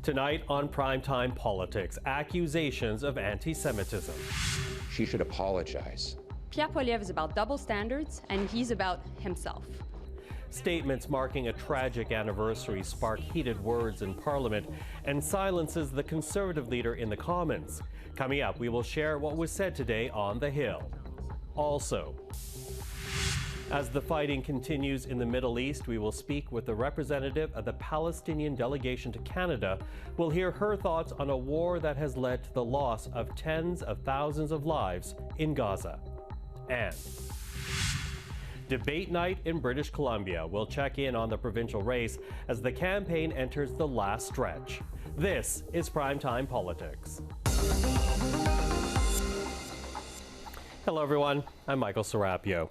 Tonight on Primetime Politics, accusations of anti-Semitism. She should apologize. Pierre Poilievre is about double standards, and he's about himself. Statements marking a tragic anniversary spark heated words in Parliament and silences the Conservative leader in the Commons. Coming up, we will share what was said today on the Hill. Also, as the fighting continues in the Middle East, we will speak with the representative of the Palestinian Delegation to Canada. We'll hear her thoughts on a war that has led to the loss of tens of thousands of lives in Gaza. And debate night in British Columbia. We'll check in on the provincial race as the campaign enters the last stretch. This is Primetime Politics. Hello everyone, I'm Michael Serapio.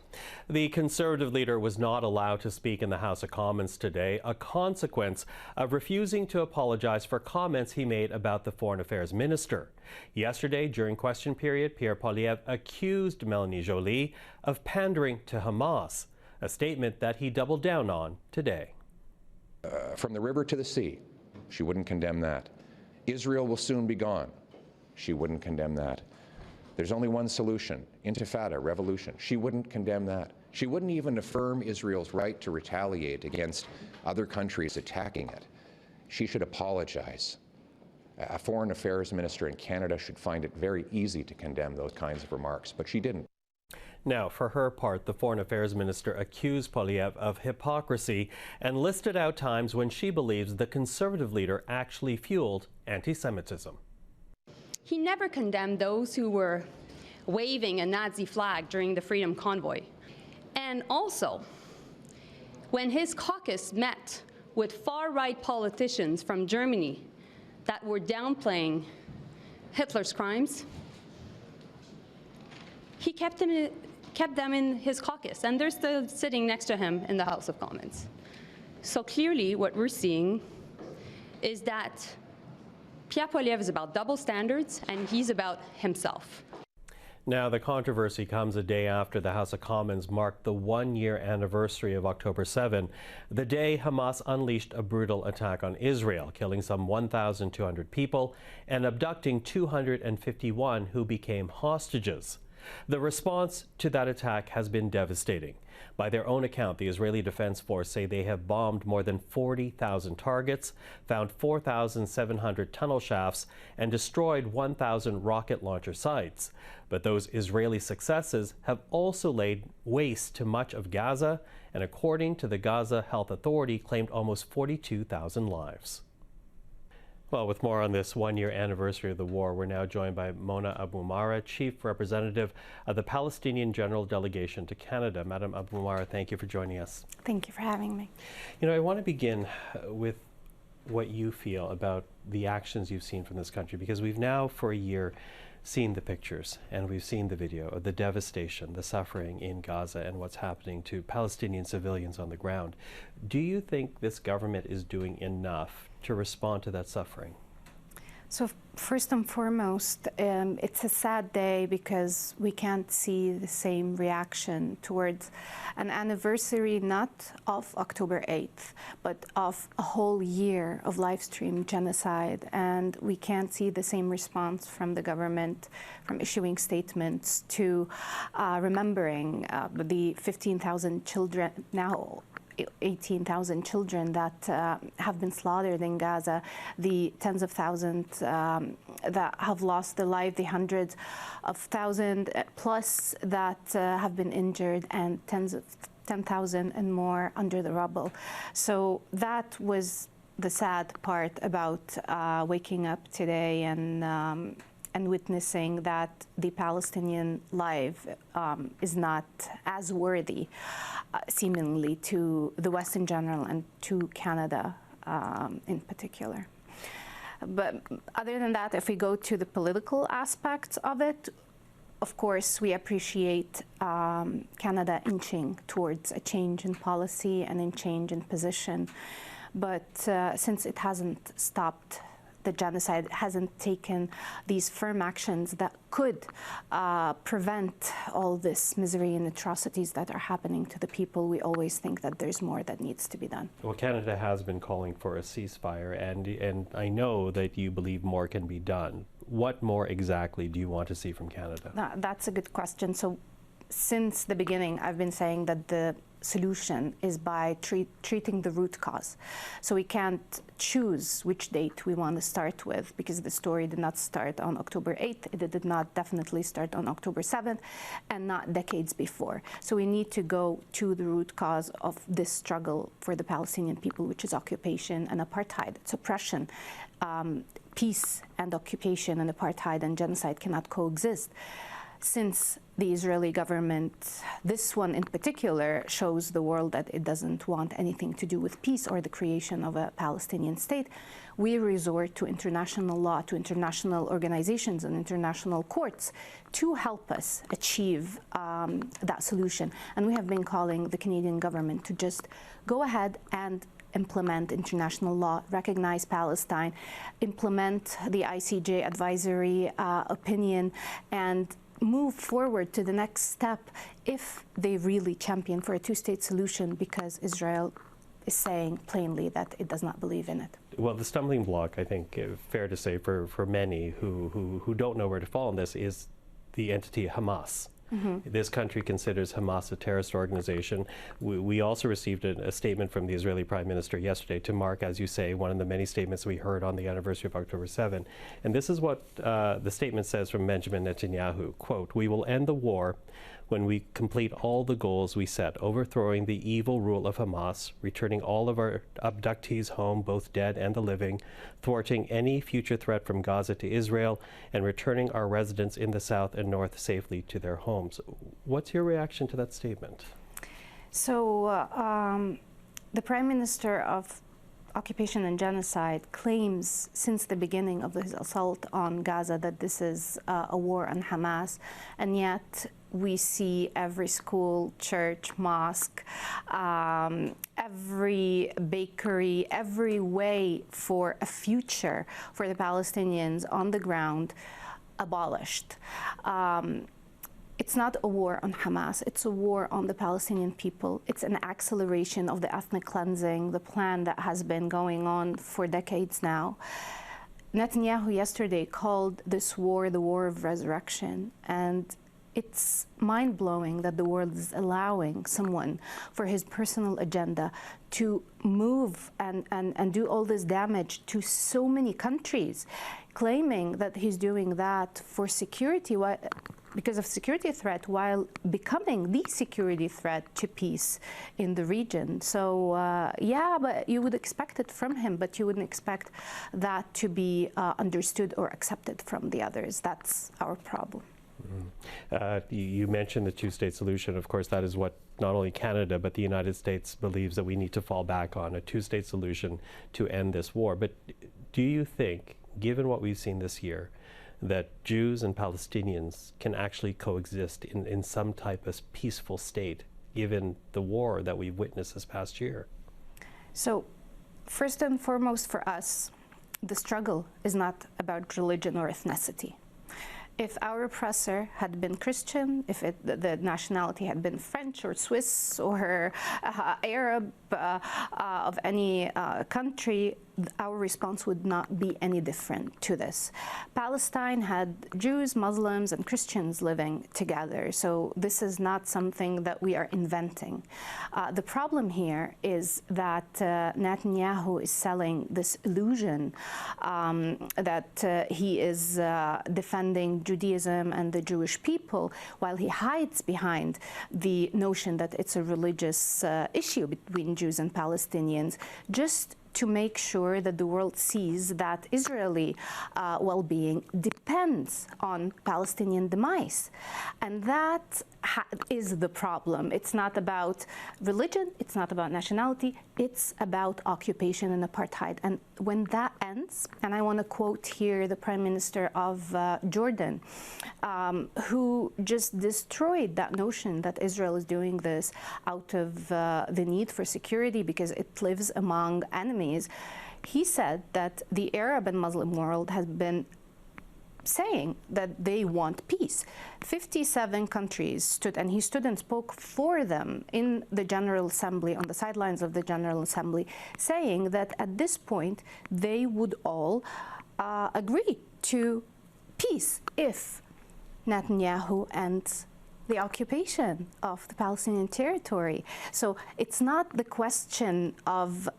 The Conservative leader was not allowed to speak in the House of Commons today, a consequence of refusing to apologize for comments he made about the Foreign Affairs Minister. Yesterday, during question period, Pierre Poilievre accused Mélanie Joly of pandering to Hamas, a statement that he doubled down on today. From the river to the sea, she wouldn't condemn that. Israel will soon be gone. She wouldn't condemn that. There's only one solution, intifada, revolution. She wouldn't condemn that. She wouldn't even affirm Israel's right to retaliate against other countries attacking it. She should apologize. A foreign affairs minister in Canada should find it very easy to condemn those kinds of remarks, but she didn't. Now, for her part, the Foreign Affairs Minister accused Poilievre of hypocrisy and listed out times when she believes the Conservative leader actually fueled anti-Semitism. He never condemned those who were waving a Nazi flag during the Freedom Convoy. And also, when his caucus met with far-right politicians from Germany that were downplaying Hitler's crimes, he kept them in his caucus, and they're still sitting next to him in the House of Commons. So clearly what we're seeing is that Pierre Poilievre is about double standards, and he's about himself. Now, the controversy comes a day after the House of Commons marked the one-year anniversary of October 7, the day Hamas unleashed a brutal attack on Israel, killing some 1,200 people and abducting 251 who became hostages. The response to that attack has been devastating. By their own account, the Israeli Defense Force say they have bombed more than 40,000 targets, found 4,700 tunnel shafts, and destroyed 1,000 rocket launcher sites. But those Israeli successes have also laid waste to much of Gaza, and according to the Gaza Health Authority, claimed almost 42,000 lives. Well, with more on this one-year anniversary of the war, we're now joined by Mona Abuamara, Chief Representative of the Palestinian General Delegation to Canada. Madam Abuamara, thank you for joining us. Thank you for having me. You know, I want to begin with what you feel about the actions you've seen from this country, because we've now, for a year, seen the pictures and we've seen the video of the devastation, the suffering in Gaza and what's happening to Palestinian civilians on the ground. Do you think this government is doing enough to respond to that suffering? So first and foremost, it's a sad day because we can't see the same reaction towards an anniversary not of October 8th, but of a whole year of live-stream genocide. And we can't see the same response from the government, from issuing statements to remembering the 15,000 children, now 18,000 children that have been slaughtered in Gaza, the tens of thousands that have lost their life, the hundreds of thousands plus that have been injured, and 10,000 and more under the rubble. So that was the sad part about waking up today and witnessing that the Palestinian life is not as worthy, seemingly, to the West in general and to Canada in particular. But other than that, if we go to the political aspects of it, of course, we appreciate Canada inching towards a change in policy and a change in position. But since it hasn't stopped the genocide, hasn't taken these firm actions that could prevent all this misery and atrocities that are happening to the people, we always think that there's more that needs to be done. Well, Canada has been calling for a ceasefire, and I know that you believe more can be done. What more exactly do you want to see from Canada? That's a good question. So since the beginning, I've been saying that the solution is by treating the root cause. So we can't choose which date we want to start with, because the story did not start on October 8th. It did not definitely start on October 7th, and not decades before. So we need to go to the root cause of this struggle for the Palestinian people, which is occupation and apartheid. It's oppression. Peace and occupation and apartheid and genocide cannot coexist. Since the Israeli government, this one in particular, shows the world that it doesn't want anything to do with peace or the creation of a Palestinian state, we resort to international law, to international organizations and international courts to help us achieve that solution. And we have been calling the Canadian government to just go ahead and implement international law, recognize Palestine, implement the ICJ advisory opinion, and move forward to the next step if they really champion for a two-state solution, because Israel is saying plainly that it does not believe in it. Well, the stumbling block, I think, fair to say for many who don't know where to fall in this, is the entity Hamas. Mm-hmm. This country considers Hamas a terrorist organization. We also received a statement from the Israeli Prime Minister yesterday to mark, as you say, one of the many statements we heard on the anniversary of October 7. And this is what the statement says from Benjamin Netanyahu, quote, "We will end the war when we complete all the goals we set, overthrowing the evil rule of Hamas, returning all of our abductees home, both dead and the living, thwarting any future threat from Gaza to Israel, and returning our residents in the south and north safely to their homes." What's your reaction to that statement? So the Prime Minister of Occupation and Genocide claims since the beginning of his assault on Gaza that this is a war on Hamas, and yet we see every school, church, mosque, every bakery, every way for a future for the Palestinians on the ground abolished. It's not a war on Hamas, it's a war on the Palestinian people. It's an acceleration of the ethnic cleansing, the plan that has been going on for decades now. Netanyahu yesterday called this war the war of resurrection, and it's mind-blowing that the world is allowing someone for his personal agenda to move and do all this damage to so many countries, claiming that he's doing that for security, because of security threat, while becoming the security threat to peace in the region. So yeah, but you would expect it from him, but you wouldn't expect that to be understood or accepted from the others. That's our problem. Mm-hmm. You mentioned the two-state solution. Of course, that is what not only Canada, but the United States believes that we need to fall back on, a two-state solution to end this war. But do you think, given what we've seen this year, that Jews and Palestinians can actually coexist in some type of peaceful state, given the war that we've witnessed this past year? So, first and foremost for us, the struggle is not about religion or ethnicity. If our oppressor had been Christian, if the nationality had been French or Swiss or Arab of any country, our response would not be any different to this. Palestine had Jews, Muslims, and Christians living together, so this is not something that we are inventing. The problem here is that Netanyahu is selling this illusion that he is defending Judaism and the Jewish people, while he hides behind the notion that it's a religious issue between Jews and Palestinians, just to make sure that the world sees that Israeli well-being depends on Palestinian demise. And that is the problem. It's not about religion, it's not about nationality, it's about occupation and apartheid. And when that ends, and I want to quote here the Prime Minister of Jordan, who just destroyed that notion that Israel is doing this out of the need for security because it lives among enemies. he said that the Arab and Muslim world has been saying that they want peace. 57 countries stood, and he stood and spoke for them in the General Assembly, on the sidelines of the General Assembly, saying that at this point they would all agree to peace if Netanyahu ends the occupation of the Palestinian territory. So it's not the question of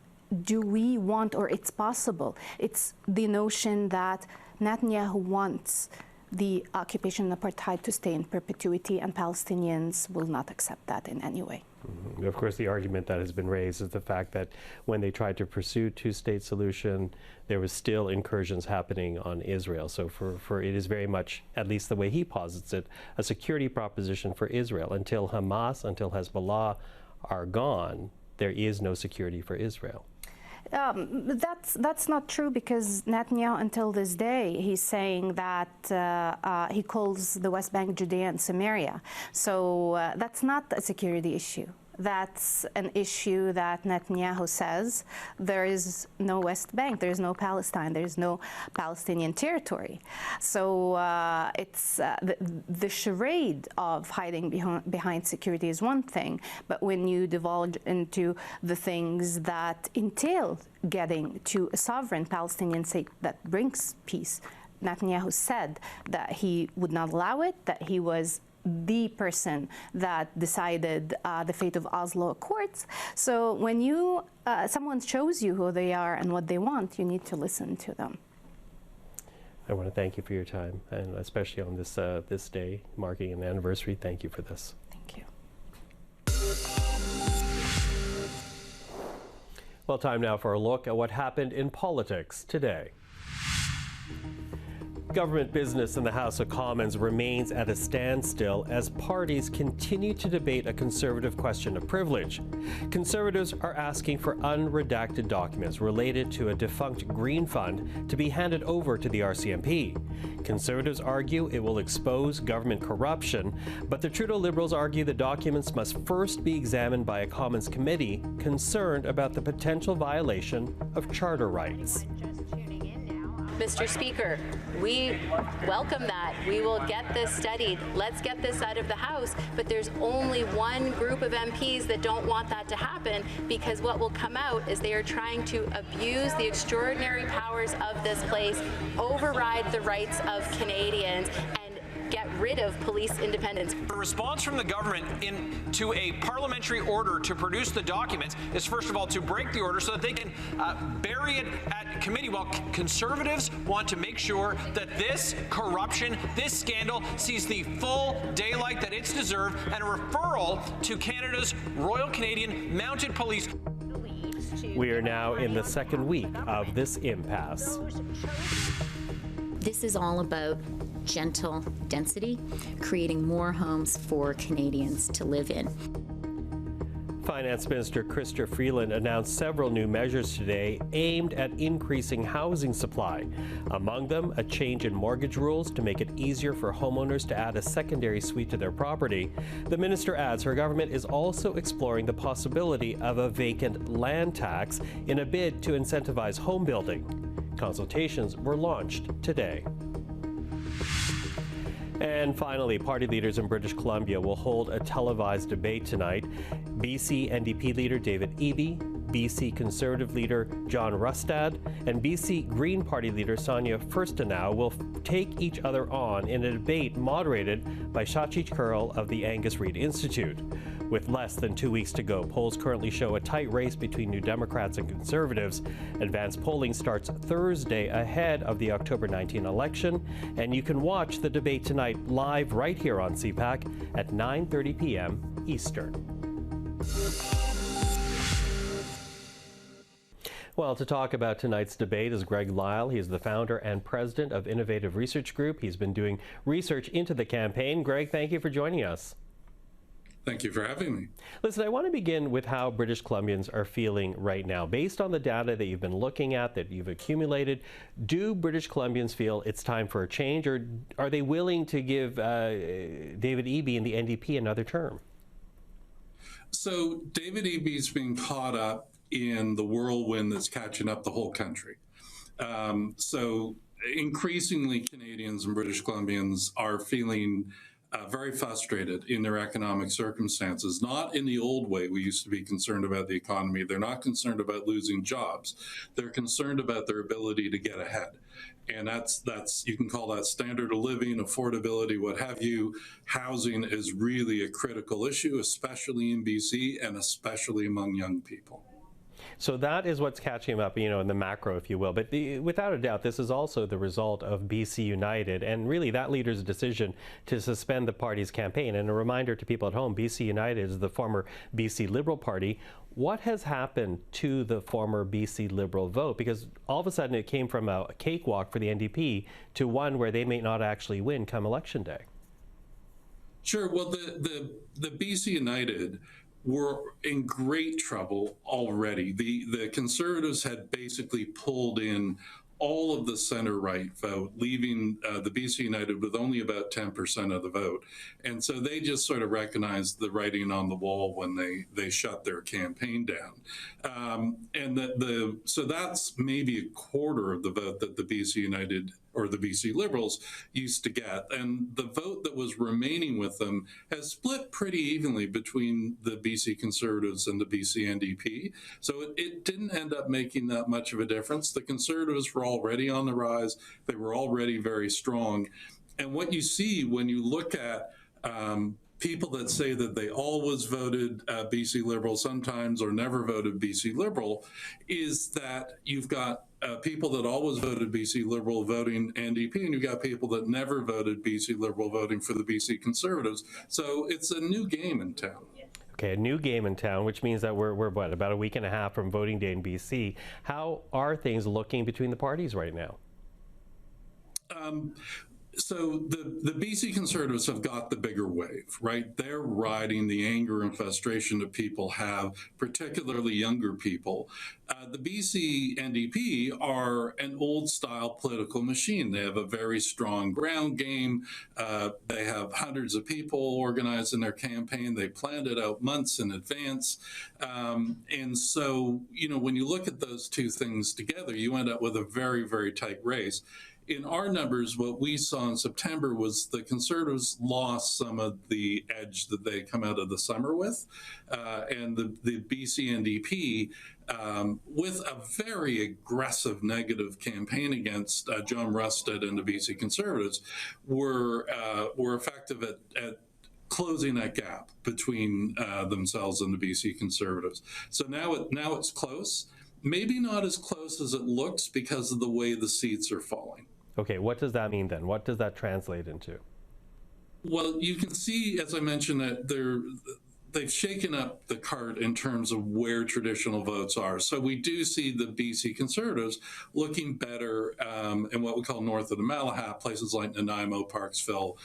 do we want or it's possible. It's the notion that Netanyahu wants the occupation and apartheid to stay in perpetuity, and Palestinians will not accept that in any way. Mm-hmm. Of course, the argument that has been raised is the fact that when they tried to pursue two-state solution, there was still incursions happening on Israel. So for it is very much, at least the way he posits it, a security proposition for Israel. Until Hamas, until Hezbollah are gone, there is no security for Israel. That's not true, because Netanyahu, until this day, he's saying that he calls the West Bank Judea and Samaria. So that's not a security issue. That's an issue that Netanyahu says there is no West Bank, there is no Palestine, there is no Palestinian territory. So it's the charade of hiding behind security is one thing, but when you divulge into the things that entail getting to a sovereign Palestinian state that brings peace, Netanyahu said that he would not allow it, that he was the person that decided the fate of Oslo Accords. So when you someone shows you who they are and what they want, you need to listen to them. I want to thank you for your time, and especially on this this day marking an anniversary. Thank you for this. Thank you. Well, time now for a look at what happened in politics today. Government business in the House of Commons remains at a standstill as parties continue to debate a Conservative question of privilege. Conservatives are asking for unredacted documents related to a defunct Green Fund to be handed over to the RCMP. Conservatives argue it will expose government corruption, but the Trudeau Liberals argue the documents must first be examined by a Commons committee concerned about the potential violation of charter rights. Mr. Speaker, we welcome that. We will get this studied. Let's get this out of the House. But there's only one group of MPs that don't want that to happen, because what will come out is they are trying to abuse the extraordinary powers of this place, override the rights of Canadians, and get rid of police independence. The response from the government to a parliamentary order to produce the documents is, first of all, to break the order so that they can bury it at committee, while Conservatives want to make sure that this corruption, this scandal, sees the full daylight that it's deserved, and a referral to Canada's Royal Canadian Mounted Police. We are now in the second week of this impasse. This is all about gentle density, creating more homes for Canadians to live in. Finance Minister Chrystia Freeland announced several new measures today aimed at increasing housing supply. Among them, a change in mortgage rules to make it easier for homeowners to add a secondary suite to their property. The minister adds her government is also exploring the possibility of a vacant land tax in a bid to incentivize home building. Consultations were launched today. And finally, party leaders in British Columbia will hold a televised debate tonight. BC NDP leader David Eby, BC Conservative leader John Rustad, and BC Green Party leader Sonia Furstenau will take each other on in a debate moderated by Shachi Curl of the Angus Reid Institute. With less than 2 weeks to go, polls currently show a tight race between New Democrats and Conservatives. Advanced polling starts Thursday ahead of the October 19 election, and you can watch the debate tonight live right here on CPAC at 9:30 p.m. Eastern. Well, to talk about tonight's debate is Greg Lyle. He is the founder and president of Innovative Research Group. He's been doing research into the campaign. Greg, thank you for joining us. Thank you for having me. Listen, I want to begin with how British Columbians are feeling right now. Based on the data that you've been looking at, that you've accumulated, do British Columbians feel it's time for a change, or are they willing to give David Eby and the NDP another term? So David Eby's being caught up in the whirlwind that's catching up the whole country. So increasingly, Canadians and British Columbians are feeling very frustrated in their economic circumstances, not in the old way we used to be concerned about the economy. They're not concerned about losing jobs. They're concerned about their ability to get ahead. And that's you can call that standard of living, affordability, what have you. Housing is really a critical issue, especially in BC and especially among young people. So that is what's catching him up, in the macro, if you will. But without a doubt, this is also the result of BC United and really that leader's decision to suspend the party's campaign. And a reminder to people at home, BC United is the former BC Liberal Party. What has happened to the former BC Liberal vote? Because all of a sudden it came from a cakewalk for the NDP to one where they may not actually win come election day. Sure. Well, the BC United were in great trouble already. The Conservatives had basically pulled in all of the center-right vote, leaving the BC United with only about 10% of the vote. And so they just sort of recognized the writing on the wall when they shut their campaign down. So that's maybe a quarter of the vote that the BC United or the BC Liberals used to get. And the vote that was remaining with them has split pretty evenly between the BC Conservatives and the BC NDP. So it didn't end up making that much of a difference. The Conservatives were already on the rise. They were already very strong. And what you see when you look at people that say that they always voted BC Liberal sometimes or never voted BC Liberal is that you've got people that always voted BC Liberal voting NDP, and you've got people that never voted BC Liberal voting for the BC Conservatives. So it's a new game in town. Okay, a new game in town, which means that we're what, about a week and a half from voting day in BC. How are things looking between the parties right now? So the BC Conservatives have got the bigger wave, right? They're riding the anger and frustration that people have, particularly younger people. The BC NDP are an old-style political machine. They have a very strong ground game. They have hundreds of people organized in their campaign. They planned it out months in advance. And so, when you look at those two things together, you end up with a very, very tight race. In our numbers, what we saw in September was the Conservatives lost some of the edge that they come out of the summer with. And the BC NDP, with a very aggressive negative campaign against John Rusted and the BC Conservatives, were effective at closing that gap between themselves and the BC Conservatives. So now it's close. Maybe not as close as it looks because of the way the seats are falling. Okay, what does that mean then? What does that translate into? Well, you can see, as I mentioned, that they've shaken up the cart in terms of where traditional votes are. So we do see the BC Conservatives looking better in what we call north of the Malahat, places like Nanaimo, Parksville,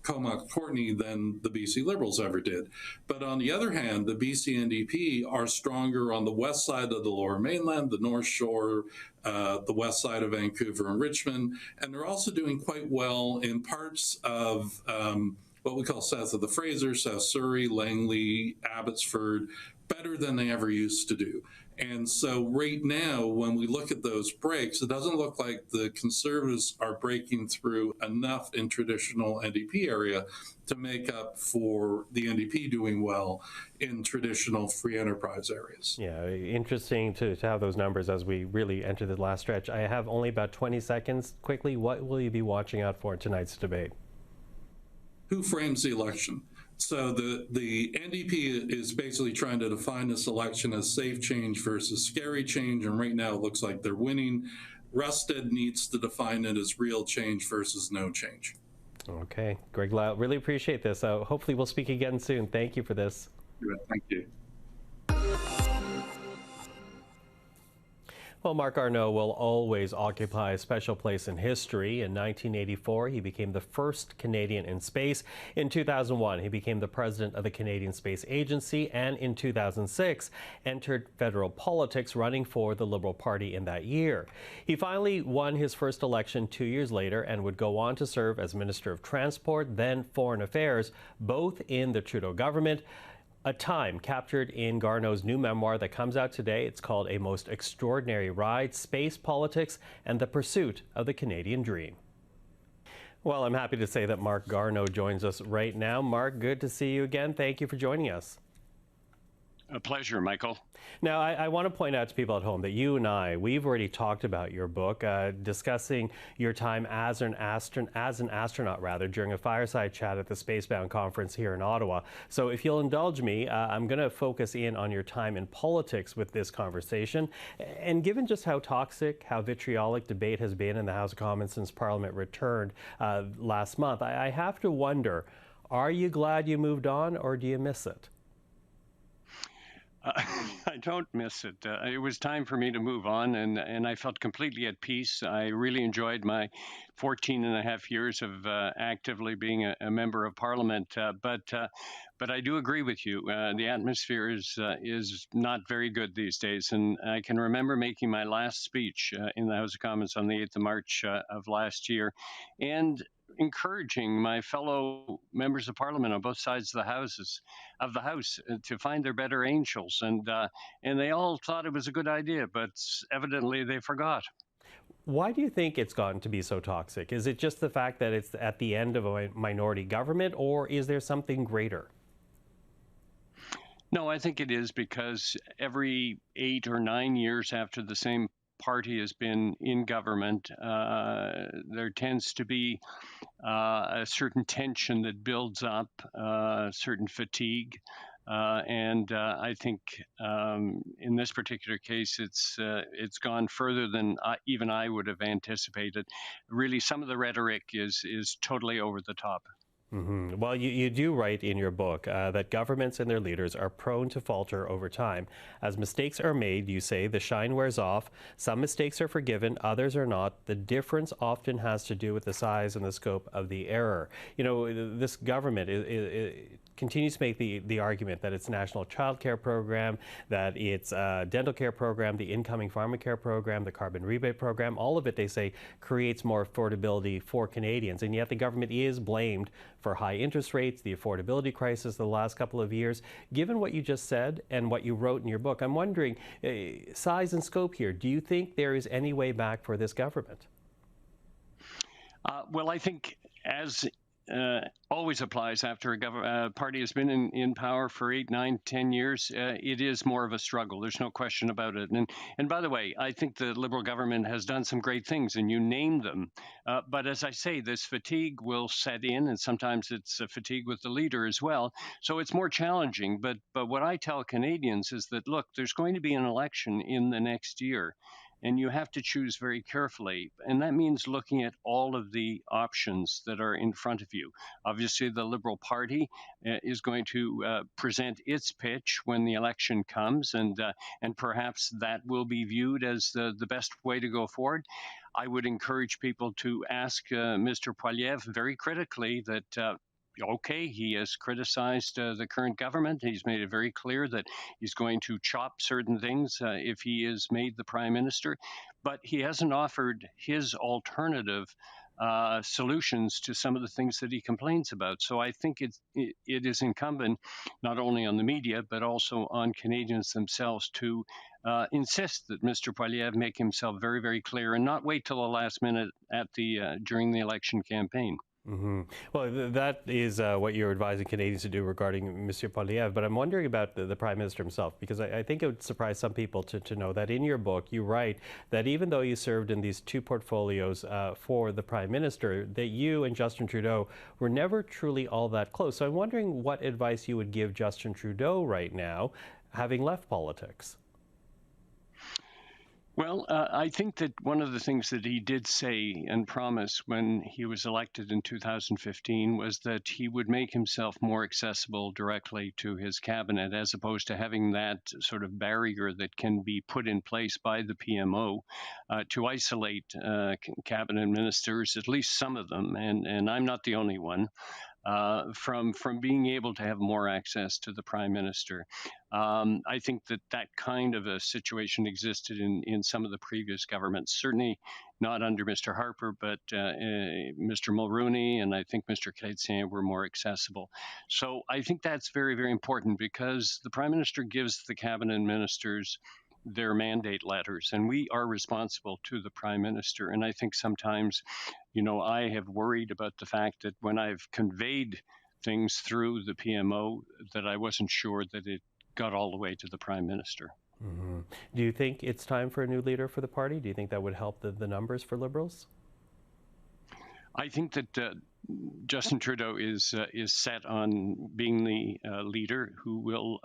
Comox, Courtenay than the BC Liberals ever did. But on the other hand, the BC NDP are stronger on the west side of the Lower Mainland, the North Shore, the west side of Vancouver and Richmond, and they're also doing quite well in parts of what we call south of the Fraser, South Surrey, Langley, Abbotsford, better than they ever used to do. And so right now, when we look at those breaks, it doesn't look like the Conservatives are breaking through enough in traditional NDP area to make up for the NDP doing well in traditional free enterprise areas. Yeah, interesting to have those numbers as we really enter the last stretch. I have only about 20 seconds. Quickly, what will you be watching out for in tonight's debate? Who frames the election? So the NDP is basically trying to define this election as safe change versus scary change, and right now it looks like they're winning. Rusted needs to define it as real change versus no change. Okay, Greg Lyle, really appreciate this. Hopefully we'll speak again soon. Thank you for this. Thank you. Well, Marc Garneau will always occupy a special place in history. In 1984, he became the first Canadian in space. In 2001, he became the president of the Canadian Space Agency, and in 2006, entered federal politics, running for the Liberal Party in that year. He finally won his first election 2 years later and would go on to serve as Minister of Transport, then Foreign Affairs, both in the Trudeau government. A time captured in Garneau's new memoir that comes out today. It's called A Most Extraordinary Ride, Space Politics and the Pursuit of the Canadian Dream. Well, I'm happy to say that Marc Garneau joins us right now. Marc, good to see you again. Thank you for joining us. A pleasure, Michael. Now, I want to point out to people at home that you and we've already talked about your book, discussing your time as an astronaut during a fireside chat at the Spacebound conference here in Ottawa. So if you'll indulge me, I'm going to focus in on your time in politics with this conversation. And given just how toxic, how vitriolic debate has been in the House of Commons since Parliament returned last month, I have to wonder, are you glad you moved on or do you miss it? I don't miss it. It was time for me to move on, and I felt completely at peace. I really enjoyed my 14 and a half years of actively being a member of Parliament. But I do agree with you. The atmosphere is not very good these days. And I can remember making my last speech in the House of Commons on the 8th of March of last year, and encouraging my fellow members of Parliament on both sides of the House to find their better angels, and they all thought it was a good idea, but evidently they forgot. Why do you think it's gotten to be so toxic? Is it just the fact that it's at the end of a minority government, or is there something greater? No, I think it is because every 8 or 9 years after the same party has been in government, there tends to be a certain tension that builds up, certain fatigue. And I think in this particular case, it's gone further than even I would have anticipated. Really, some of the rhetoric is totally over the top. Mm-hmm. Well, you do write in your book that governments and their leaders are prone to falter over time. As mistakes are made, you say, the shine wears off. Some mistakes are forgiven, others are not. The difference often has to do with the size and the scope of the error. You know, this government continues to make the argument that its national child care program, that its dental care program, the incoming pharmacare program, the carbon rebate program, all of it, they say, creates more affordability for Canadians. And yet the government is blamed for high interest rates, the affordability crisis the last couple of years. Given what you just said and what you wrote in your book, I'm wondering, size and scope here, do you think there is any way back for this government? Well, I think as always applies after a party has been in power for 8, 9, 10 years, it is more of a struggle. There's no question about it. And by the way, I think the Liberal government has done some great things, and you named them. But as I say, this fatigue will set in, and sometimes it's a fatigue with the leader as well. So it's more challenging. But what I tell Canadians is that, look, there's going to be an election in the next year, and you have to choose very carefully. And that means looking at all of the options that are in front of you. Obviously, the Liberal Party is going to present its pitch when the election comes, and perhaps that will be viewed as the best way to go forward. I would encourage people to ask Mr. Poilievre very critically that okay, he has criticized the current government. He's made it very clear that he's going to chop certain things if he is made the prime minister, but he hasn't offered his alternative solutions to some of the things that he complains about. So I think it is incumbent not only on the media, but also on Canadians themselves to insist that Mr. Poilievre make himself very, very clear and not wait till the last minute at during the election campaign. Mm-hmm. Well, that is what you're advising Canadians to do regarding Mr. Poilievre, but I'm wondering about the Prime Minister himself, because I think it would surprise some people to know that in your book you write that even though you served in these two portfolios for the Prime Minister, that you and Justin Trudeau were never truly all that close. So I'm wondering what advice you would give Justin Trudeau right now, having left politics. Well, I think that one of the things that he did say and promise when he was elected in 2015 was that he would make himself more accessible directly to his cabinet, as opposed to having that sort of barrier that can be put in place by the PMO to isolate cabinet ministers, at least some of them, and I'm not the only one. from being able to have more access to the Prime Minister. I think that kind of a situation existed in some of the previous governments, certainly not under Mr. Harper, but Mr. Mulroney and I think Mr. Chrétien were more accessible. So I think that's very, very important because the Prime Minister gives the cabinet ministers their mandate letters, and we are responsible to the Prime Minister. And I think sometimes, I have worried about the fact that when I've conveyed things through the PMO, that I wasn't sure that it got all the way to the Prime Minister. Mm-hmm. Do you think it's time for a new leader for the party? Do you think that would help the numbers for Liberals? I think that Justin Trudeau is set on being the leader who will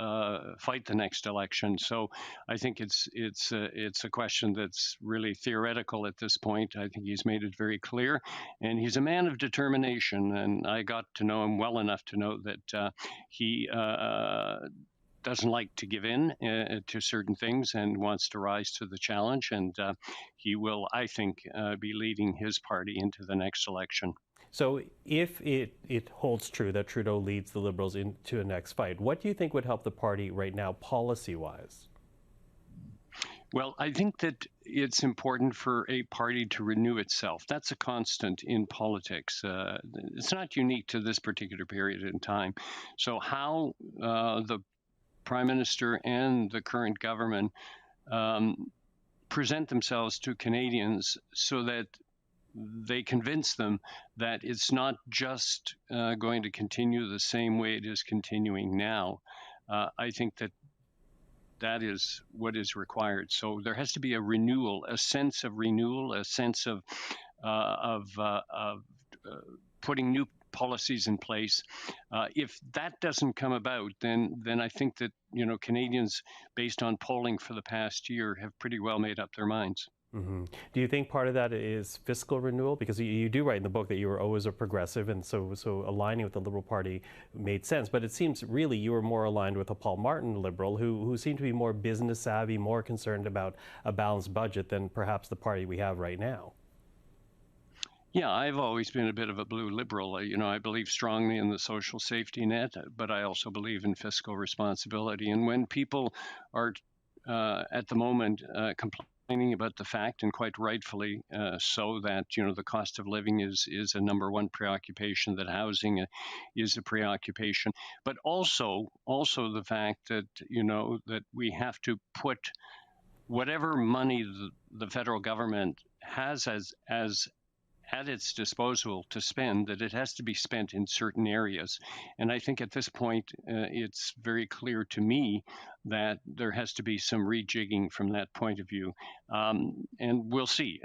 fight the next election. So I think it's a question that's really theoretical at this point. I think he's made it very clear, and he's a man of determination. And I got to know him well enough to know that he doesn't like to give in to certain things and wants to rise to the challenge. And he will, I think, be leading his party into the next election. So if it holds true that Trudeau leads the Liberals into a next fight, what do you think would help the party right now policy-wise? Well, I think that it's important for a party to renew itself. That's a constant in politics. It's not unique to this particular period in time. So how the Prime Minister and the current government present themselves to Canadians so that they convince them that it's not just going to continue the same way it is continuing now. I think that is what is required. So there has to be a renewal, a sense of renewal, a sense of putting new policies in place. If that doesn't come about, then I think that Canadians, based on polling for the past year, have pretty well made up their minds. Mm-hmm. Do you think part of that is fiscal renewal? Because you do write in the book that you were always a progressive, and so aligning with the Liberal Party made sense. But it seems really you were more aligned with a Paul Martin Liberal who seemed to be more business savvy, more concerned about a balanced budget than perhaps the party we have right now. Yeah, I've always been a bit of a blue Liberal. I believe strongly in the social safety net, but I also believe in fiscal responsibility. And when people are at the moment complaining about the fact, and quite rightfully so, that the cost of living is a number one preoccupation, that housing is a preoccupation, but also the fact that that we have to put whatever money the federal government has as at its disposal to spend, that it has to be spent in certain areas. And I think at this point, it's very clear to me that there has to be some rejigging from that point of view. And we'll see.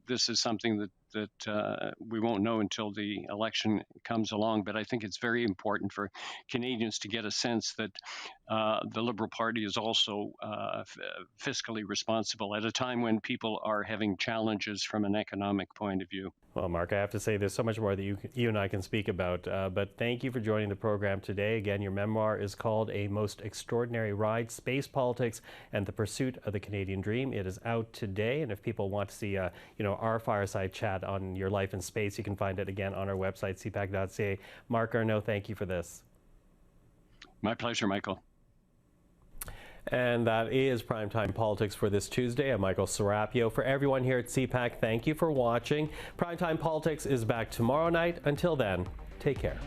This is something that we won't know until the election comes along. But I think it's very important for Canadians to get a sense that the Liberal Party is also fiscally responsible at a time when people are having challenges from an economic point of view. Well, Marc, I have to say there's so much more that you and I can speak about, but thank you for joining the program today. Again, your memoir is called A Most Extraordinary Ride, Space Politics and the Pursuit of the Canadian Dream. It is out today, and if people want to see our fireside chat on your life in space, you can find it again on our website, cpac.ca. Marc Garneau, thank you for this. My pleasure, Michael. And that is Primetime Politics for this Tuesday. I'm Michael Serapio. For everyone here at CPAC, thank you for watching. Primetime Politics is back tomorrow night. Until then, take care.